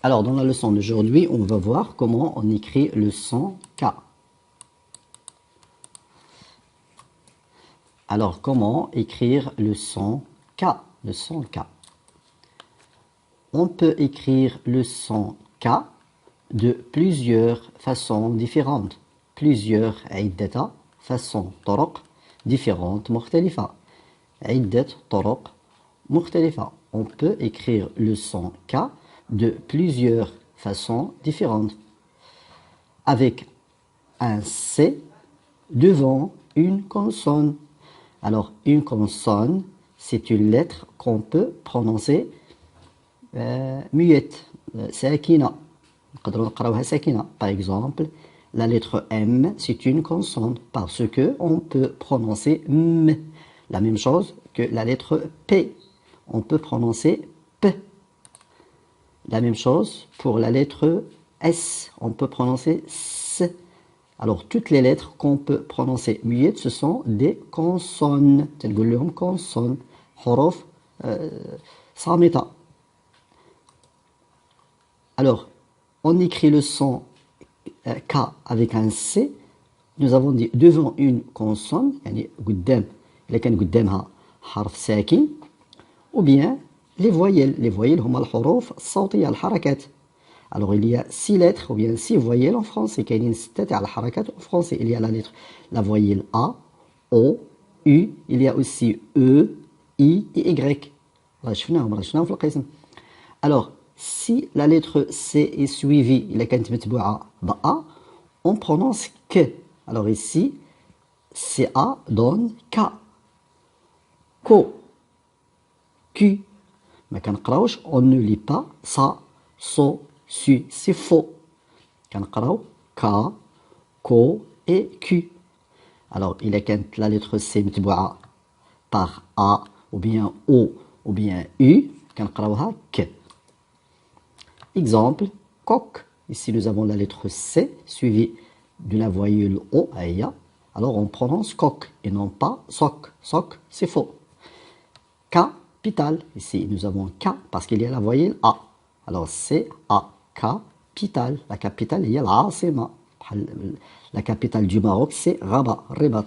Alors, dans la leçon d'aujourd'hui, on va voir comment on écrit le son K. Alors, comment écrire le son K, le son K? On peut écrire le son K de plusieurs façons différentes. Plusieurs عدة façons طرق différentes مختلفة. عدة طرق مختلفة. On peut écrire le son K de plusieurs façons différentes. Avec un C devant une consonne. Alors, une consonne, c'est une lettre qu'on peut prononcer muette, sakina. Par exemple, la lettre M, c'est une consonne parce que on peut prononcer M. La même chose que la lettre P, on peut prononcer P. La même chose pour la lettre S, on peut prononcer S. Alors, toutes les lettres qu'on peut prononcer muettes, ce sont des consonnes. تنقول consonnes, حروف صامتة. Alors, on écrit le son K avec un C. Nous avons dit devant une consonne, يعني قدام إذا كان قدامها حرف ساكن, ou bien les voyelles. Les voyelles هما الحروف الصوتية الحركات. Alors, il y a 6 lettres ou bien 6 voyelles en français. Il y a 6 حركات en français. Il y a la voyelle A, O, U. Il y a aussi E, I et Y. Alors, si la lettre C est suivie, il y a on prononce que. Alors ici, CA donne K. Ko. Q. Mais quand on ne lit pas ça, so, su. C'est faux. Quand K, Ko et Q. Alors, il y a la lettre C par A ou bien O ou bien U. Quand K. Exemple, coq. Ici, nous avons la lettre C suivie de la voyelle O, Aya. Alors, on prononce coq et non pas soc. Soc, c'est faux. Capital. Ici, nous avons K parce qu'il y a la voyelle A. Alors, c'est A. Capital. La capitale, il y a l'Asima. La capitale du Maroc, c'est Rabat. Rabat.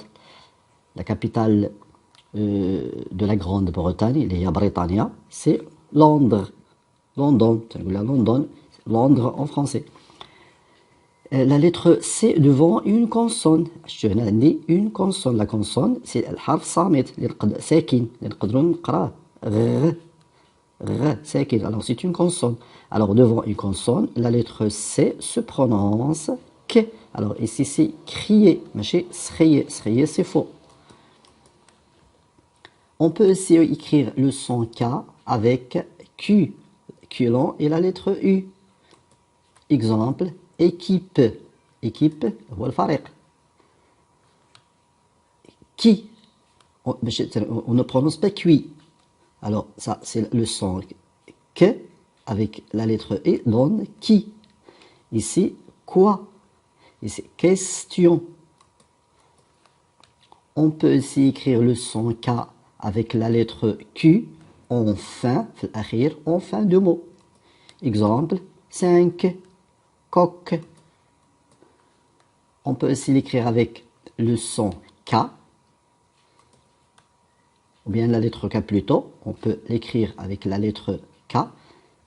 La capitale de la Grande-Bretagne, il y a Britannia, c'est Londres. London, Londres en français. La lettre C devant une consonne. Je dis une consonne. La consonne, c'est le harf samit, sakin. Sakin. Alors, c'est une consonne. Alors, devant une consonne, la lettre C se prononce que. Alors, ici, c'est crier. Mais chez srier. Srier, c'est faux. On peut aussi écrire le son K avec Q. Q long et la lettre U. Exemple, équipe. Équipe, هو الفريق. Qui. On ne prononce pas qui. Alors, ça, c'est le son que avec la lettre E donne qui. Ici, quoi. Ici, question. On peut aussi écrire le son K avec la lettre Q en fin de mot. Exemple, 5, coq. On peut aussi l'écrire avec le son K, ou bien la lettre K plutôt. On peut l'écrire avec la lettre K.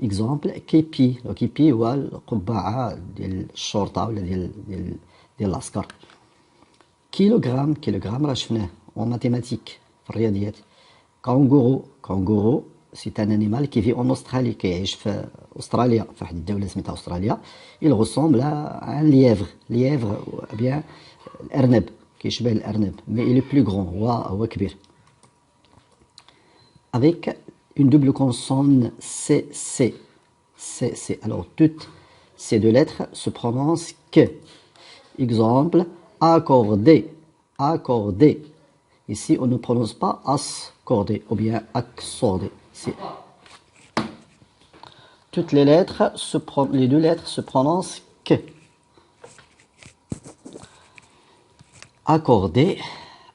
Exemple, képi. Le képi هو القبعة ديال الشرطة ولا ديال العسكر. كيلوغرام. كيلوغرام راه شفناه en mathématiques في الرياضيات. كانغورو. كانغورو c'est un animal qui vit en Australie, كيعيش في أستراليا في واحد الدولة سميتها أستراليا. Il ressemble à un lièvre. Lièvre ou bien الأرنب. كيشبه الأرنب. Mais il est plus grand. هو كبير. Avec une double consonne CC. CC. Alors, toutes ces deux lettres se prononcent que. Exemple, accorder. Accorder. Ici, on ne prononce pas accordé ou bien accordé. Toutes les lettres, les deux lettres se prononcent que. Accorder,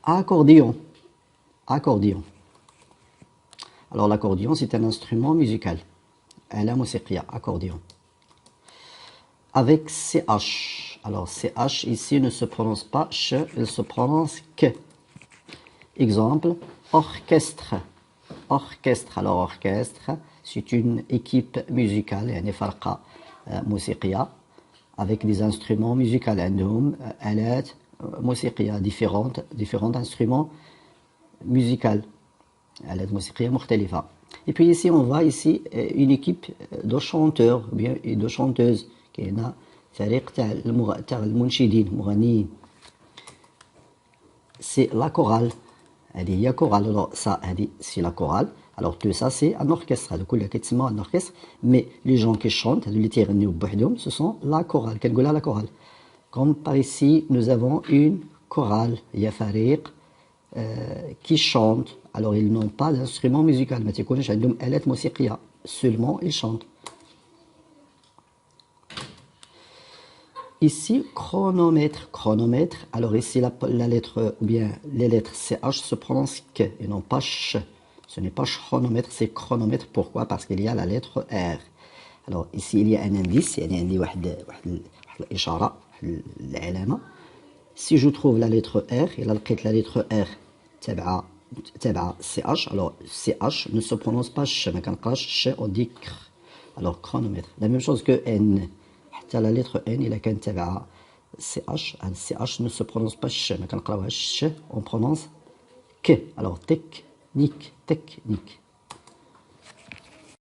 accordion, accordion. Alors l'accordion, c'est un instrument musical. La musique, accordion. avec CH. Alors CH ici ne se prononce pas ch, il se prononce que. Exemple, orchestre. Orchestre. Alors orchestre, c'est une équipe musicale, يعني فرقة موسيقية avec des instruments musicaux. عندهم آلات موسيقية différents instruments musicaux. آلات موسيقية مختلفة. Et puis ici on voit ici une équipe de chanteurs ou bien de chanteuses. كاين فريق تاع المنشدين مغنيين. C'est la chorale. هذه هي chorale. Alors ça هذه c'est la chorale. Alors tout ça c'est un orchestre. هذا كله كيتسمى un orchestre. Mais les gens qui chantent, اللي تيغنيو بوحدهم, ce sont la chorale. كنقولها la chorale. Comme par ici nous avons une chorale. Il y a فريق qui chante. Alors ils n'ont pas d'instrument musical. ما تيكونش عندهم آلات موسيقية. Seulement ils chantent. Ici, chronomètre, chronomètre. Alors ici, la lettre, ou bien les lettres CH se prononcent que et non pas ch. Ce n'est pas chronomètre, c'est chronomètre. Pourquoi? Parce qu'il y a la lettre R. Alors ici, il y a un indice. يعني عندي واحد الإشارة, العلامة. Si je trouve la lettre R, et là, لقيت la lettre R تبع CH. Alors CH ne se prononce pas ch. ما كنقراش ch, on dit kr. Alors chronomètre. La même chose que N. حتى la lettre N إلا كانت تبع CH, CH ne se prononce pas ch, ما كنقراوهاش ch, on prononce que. Alors technique, technique.